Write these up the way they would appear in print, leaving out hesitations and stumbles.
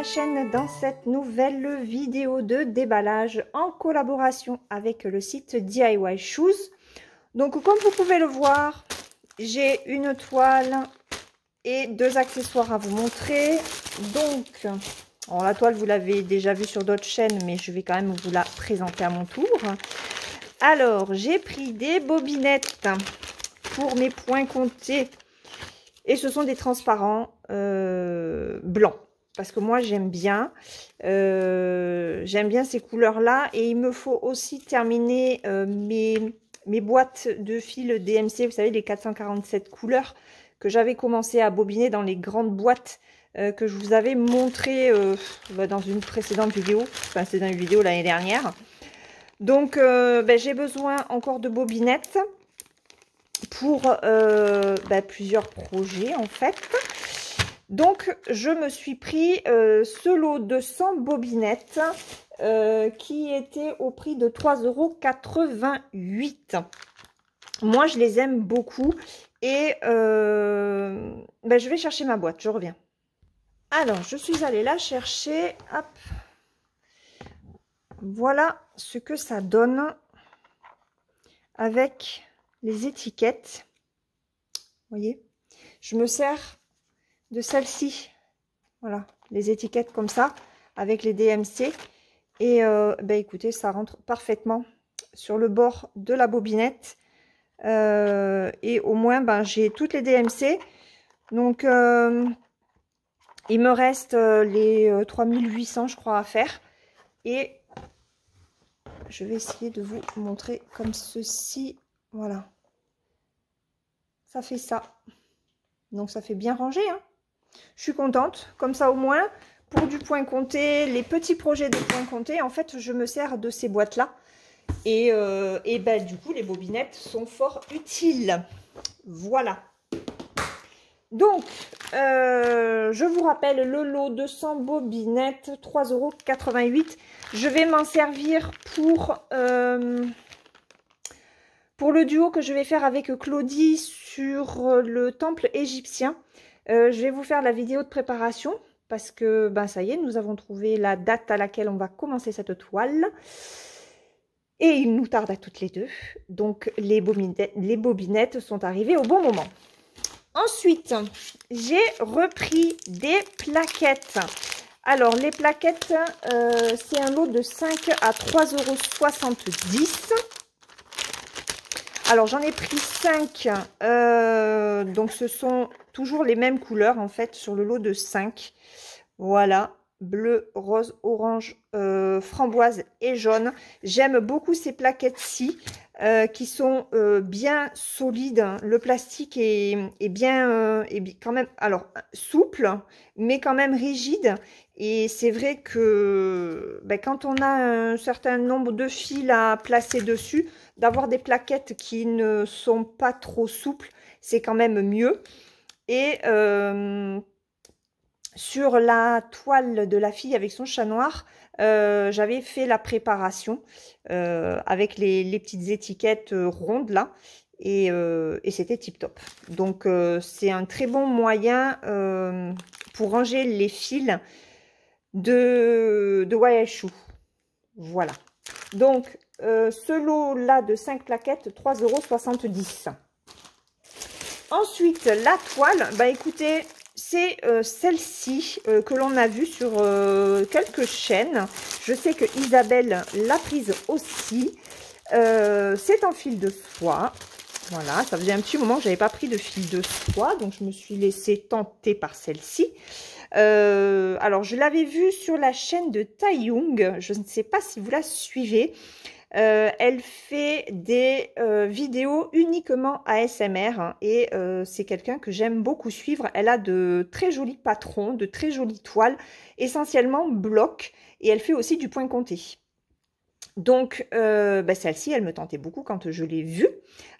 chaîne dans cette nouvelle vidéo de déballage en collaboration avec le site DIY Shoes. Donc comme vous pouvez le voir, j'ai une toile et deux accessoires à vous montrer. Donc alors la toile vous l'avez déjà vue sur d'autres chaînes, mais je vais quand même vous la présenter à mon tour. Alors j'ai pris des bobinettes pour mes points comptés et ce sont des transparents blancs. Parce que moi j'aime bien ces couleurs là, et il me faut aussi terminer mes boîtes de fil DMC, vous savez, les 447 couleurs que j'avais commencé à bobiner dans les grandes boîtes que je vous avais montré dans une précédente vidéo, enfin c'est dans une vidéo l'année dernière. Donc j'ai besoin encore de bobinettes pour plusieurs projets en fait. Donc je me suis pris ce lot de 100 bobinettes qui était au prix de 3,88 €. Moi je les aime beaucoup et je vais chercher ma boîte, je reviens. Alors je suis allée la chercher, hop. Voilà ce que ça donne avec les étiquettes. Vous voyez, je me sers de celle-ci, voilà, les étiquettes comme ça avec les DMC, et écoutez, ça rentre parfaitement sur le bord de la bobinette, et au moins j'ai toutes les DMC. Donc il me reste les 3800 je crois à faire, et je vais essayer de vous montrer comme ceci. Voilà, ça fait ça, donc ça fait bien rangé, hein. Je suis contente, comme ça au moins, pour du point compté, les petits projets de point compté, en fait, je me sers de ces boîtes-là. Et du coup, les bobinettes sont fort utiles. Voilà. Donc, je vous rappelle le lot de 100 bobinettes, 3,88 €. Je vais m'en servir pour le duo que je vais faire avec Claudie sur le temple égyptien. Je vais vous faire la vidéo de préparation parce que ça y est, nous avons trouvé la date à laquelle on va commencer cette toile. Et il nous tarde à toutes les deux. Donc les bobinettes sont arrivées au bon moment. Ensuite, j'ai repris des plaquettes. Alors les plaquettes, c'est un lot de 5 à 3,70 €. Alors j'en ai pris 5, donc ce sont toujours les mêmes couleurs en fait sur le lot de 5. Voilà, bleu, rose, orange, framboise et jaune. J'aime beaucoup ces plaquettes-ci qui sont bien solides. Le plastique est bien, quand même, alors souple, mais quand même rigide. Et c'est vrai que quand on a un certain nombre de fils à placer dessus, d'avoir des plaquettes qui ne sont pas trop souples, c'est quand même mieux. Et sur la toile de la fille avec son chat noir, j'avais fait la préparation avec les petites étiquettes rondes là, et c'était tip top. Donc c'est un très bon moyen pour ranger les fils de DIY Shoes. Voilà. Donc ce lot là de 5 plaquettes, 3,70 €. Ensuite la toile, écoutez, c'est celle-ci que l'on a vue sur quelques chaînes. Je sais que Isabelle l'a prise aussi. C'est en fil de soie. Voilà, ça faisait un petit moment que je n'avais pas pris de fil de soie, donc je me suis laissée tenter par celle-ci. Alors je l'avais vue sur la chaîne de Tai Young. Je ne sais pas si vous la suivez. Elle fait des vidéos uniquement ASMR, hein, et c'est quelqu'un que j'aime beaucoup suivre. Elle a de très jolis patrons, de très jolies toiles, essentiellement bloc, et elle fait aussi du point compté. Donc celle-ci, elle me tentait beaucoup quand je l'ai vue.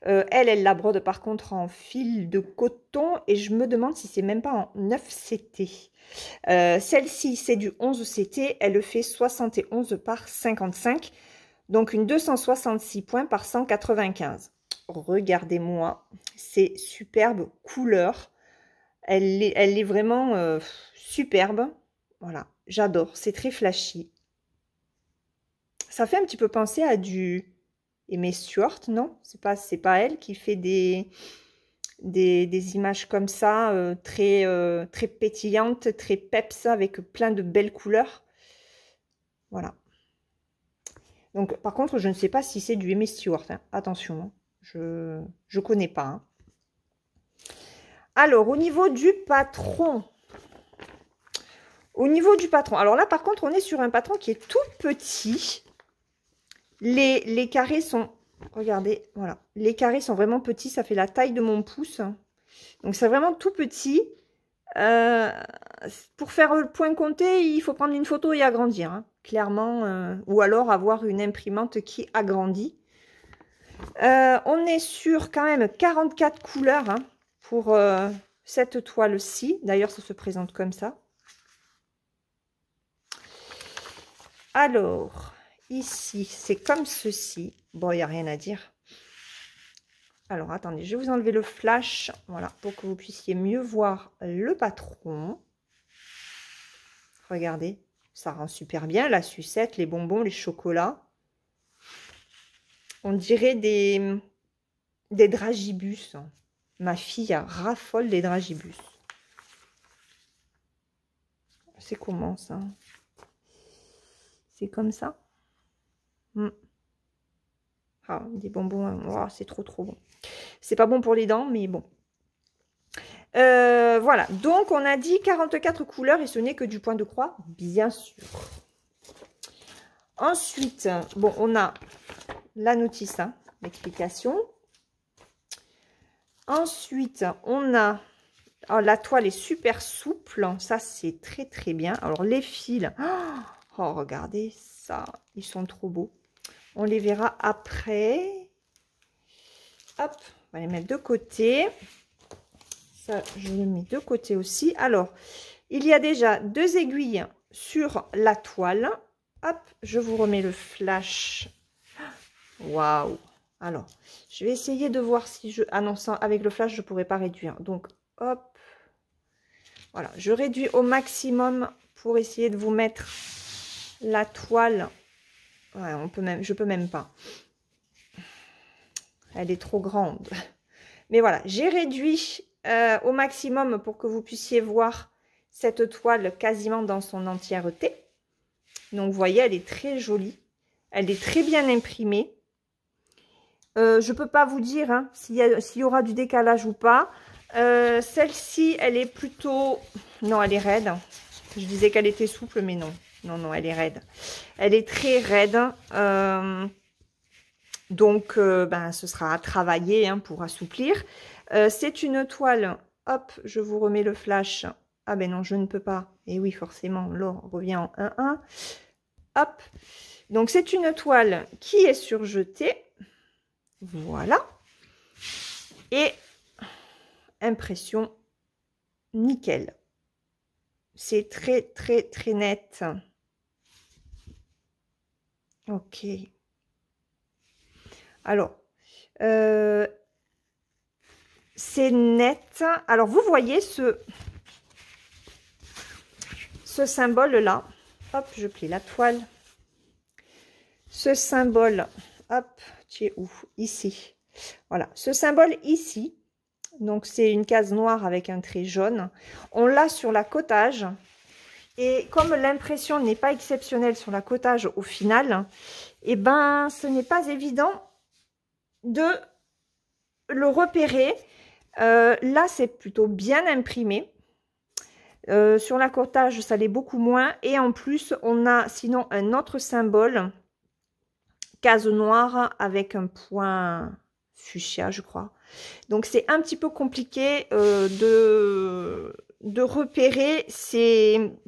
Elle la brode par contre en fil de coton, et je me demande si c'est même pas en 9 CT. Celle-ci, c'est du 11 CT, elle fait 71 par 55. Donc une 266 points par 195. Regardez-moi ces superbes couleurs. Elle est vraiment superbe. Voilà. J'adore, c'est très flashy. Ça fait un petit peu penser à du Aimée Stewart, non? C'est pas elle qui fait des images comme ça, très pétillantes, très peps, avec plein de belles couleurs. Voilà. Donc, par contre, je ne sais pas si c'est du Aimée Stewart. Hein. Attention, hein. Je connais pas. Hein. Alors, au niveau du patron. Alors là, par contre, on est sur un patron qui est tout petit. Les carrés sont... Regardez, voilà. Les carrés sont vraiment petits. Ça fait la taille de mon pouce. Donc, c'est vraiment tout petit. Pour faire le point compté, il faut prendre une photo et agrandir. Hein, clairement. Ou alors avoir une imprimante qui agrandit. On est sur quand même 44 couleurs hein, pour cette toile-ci. D'ailleurs, ça se présente comme ça. Alors, ici, c'est comme ceci. Bon, il n'y a rien à dire. Alors, attendez, je vais vous enlever le flash. Voilà, pour que vous puissiez mieux voir le patron. Regardez, ça rend super bien. La sucette, les bonbons, les chocolats. On dirait des dragibus. Ma fille raffole des dragibus. C'est comment ça? C'est comme ça. Ah, des bonbons, oh, c'est trop bon. C'est pas bon pour les dents, mais bon. Voilà, donc on a dit 44 couleurs et ce n'est que du point de croix, bien sûr. Ensuite, bon, on a la notice, hein, l'explication. Ensuite, on a... Oh, la toile est super souple, ça c'est très bien. Alors les fils, oh regardez ça, ils sont trop beaux. On les verra après. Hop, on va les mettre de côté. Ça, je le mets de côté aussi. Alors, il y a déjà 2 aiguilles sur la toile. Hop, je vous remets le flash. Waouh! Alors, je vais essayer de voir si je... Ah non, ça, avec le flash, je ne pourrais pas réduire. Donc, hop. Voilà, je réduis au maximum pour essayer de vous mettre la toile. Ouais, on peut même, je peux même pas. Elle est trop grande. Mais voilà, j'ai réduit au maximum pour que vous puissiez voir cette toile quasiment dans son entièreté. Donc, vous voyez, elle est très jolie. Elle est très bien imprimée. Je ne peux pas vous dire hein, s'il y aura du décalage ou pas. Celle-ci, elle est plutôt... Non, elle est raide. Je disais qu'elle était souple, mais non. Non, elle est raide. Elle est très raide. Donc, ben, ce sera à travailler hein, pour assouplir. C'est une toile... Hop, je vous remets le flash. Ah ben non, je ne peux pas. Et oui, forcément, l'or revient en 1-1. Hop. Donc, c'est une toile qui est surjetée. Voilà. Et impression nickel. C'est très net. Ok. Alors, c'est net. Alors, vous voyez ce symbole-là. Hop, je plie la toile. Ce symbole, hop, tu es où? Ici. Voilà, ce symbole ici. Donc, c'est une case noire avec un trait jaune. On l'a sur la cotage. Et comme l'impression n'est pas exceptionnelle sur la cotage au final, eh ben, ce n'est pas évident de le repérer. Là, c'est plutôt bien imprimé. Sur la cotage, ça l'est beaucoup moins. Et en plus, on a sinon un autre symbole, case noire avec un point fuchsia, je crois. Donc, c'est un petit peu compliqué de repérer,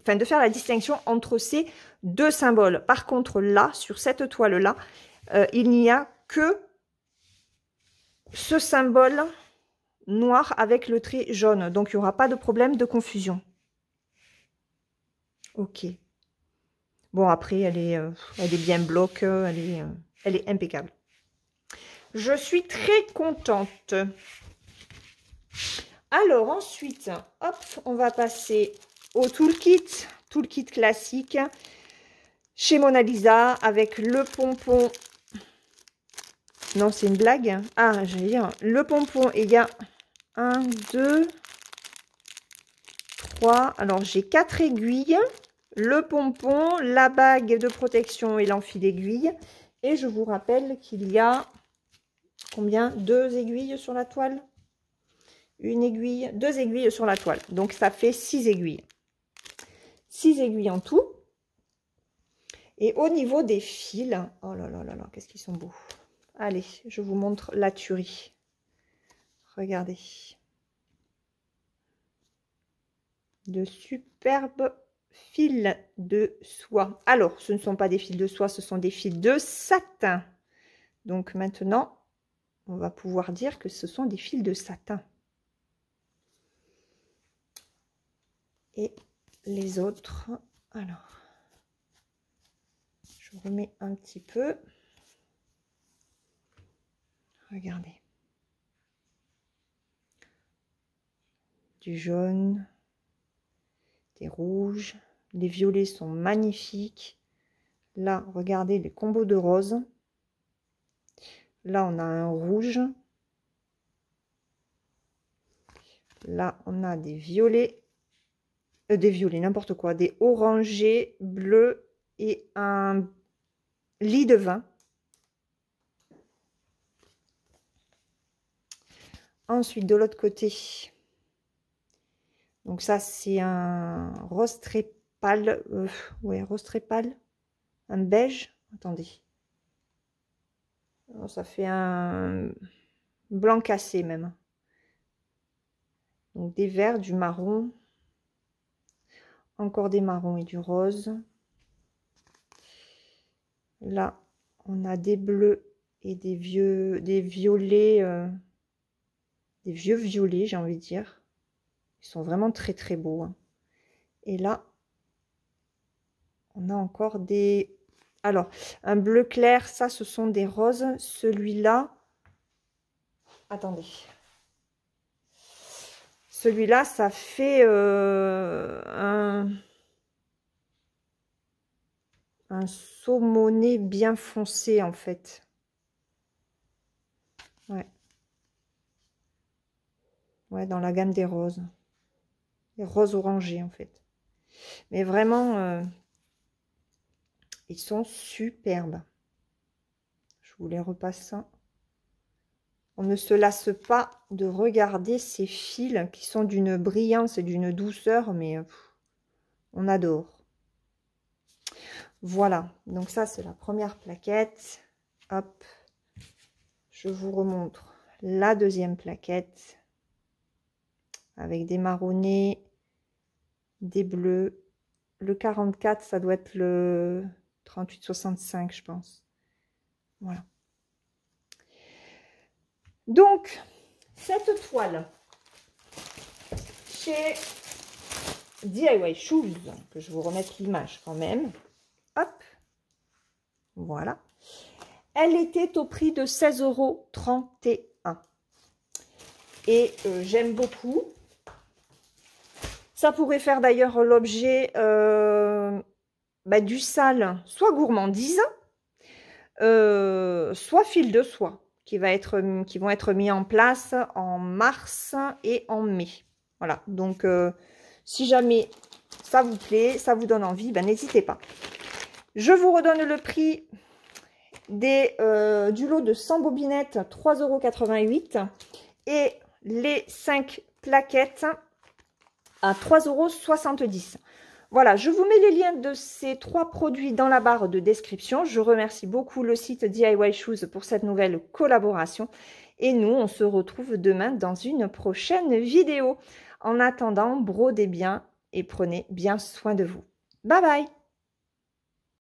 enfin, de faire la distinction entre ces deux symboles. Par contre, là, sur cette toile-là, il n'y a que ce symbole noir avec le trait jaune. Donc, il n'y aura pas de problème de confusion. Ok. Bon, après, elle est bien bloc, elle est impeccable. Je suis très contente. Alors, ensuite, hop, on va passer au toolkit tout le kit classique chez Mona Lisa avec le pompon. Non, c'est une blague. Ah, je vais dire le pompon. Et il y a 1, 2, 3. Alors, j'ai 4 aiguilles. Le pompon, la bague de protection et l'enfil aiguille. Et je vous rappelle qu'il y a combien? 2 aiguilles sur la toile. Une aiguille, 2 aiguilles sur la toile. Donc, ça fait 6 aiguilles. 6 aiguilles en tout. Et au niveau des fils, oh là là là là, qu'est-ce qu'ils sont beaux. Allez, je vous montre la tuerie. Regardez. De superbes fils de soie. Alors, ce ne sont pas des fils de soie, ce sont des fils de satin. Donc maintenant, on va pouvoir dire que ce sont des fils de satin. Et les autres, alors, je remets un petit peu. Regardez. Du jaune, des rouges, les violets sont magnifiques. Là, regardez les combos de roses. Là, on a un rouge. Là, on a des violets. Des violets, n'importe quoi. Des orangés, bleus et un lit de vin. Ensuite, de l'autre côté, donc ça, c'est un rose très pâle. Ouais, rose très pâle. Un beige. Attendez. Alors, ça fait un blanc cassé même. Donc des verts, du marron. Encore des marrons et du rose. Là, on a des bleus et des violets. Des vieux violets, j'ai envie de dire. Ils sont vraiment très très beaux. Hein. Et là, on a encore des... Alors, un bleu clair, ça, ce sont des roses. Celui-là... Attendez. Celui-là, ça fait un saumoné bien foncé, en fait. Ouais. Ouais, dans la gamme des roses. Les roses orangées, en fait. Mais vraiment, ils sont superbes. Je vous les repasse ça. On ne se lasse pas de regarder ces fils qui sont d'une brillance et d'une douceur, mais on adore. Voilà, donc ça c'est la première plaquette. Hop, je vous remontre la deuxième plaquette avec des marronnés, des bleus. Le 44, ça doit être le 38-65, je pense. Voilà. Donc, cette toile chez DIY Shoes, que je vous remette l'image quand même. Hop, voilà. Elle était au prix de 16,31 €. Et j'aime beaucoup. Ça pourrait faire d'ailleurs l'objet du sale, soit gourmandise, soit fil de soie, qui vont être mis en place en mars et en mai. Voilà, donc si jamais ça vous plaît, ça vous donne envie, n'hésitez pas. Je vous redonne le prix du lot de 100 bobinettes, 3,88 € et les 5 plaquettes à 3,70 €. Voilà, je vous mets les liens de ces 3 produits dans la barre de description. Je remercie beaucoup le site DIY Shoes pour cette nouvelle collaboration. Et nous, on se retrouve demain dans une prochaine vidéo. En attendant, brodez bien et prenez bien soin de vous. Bye bye!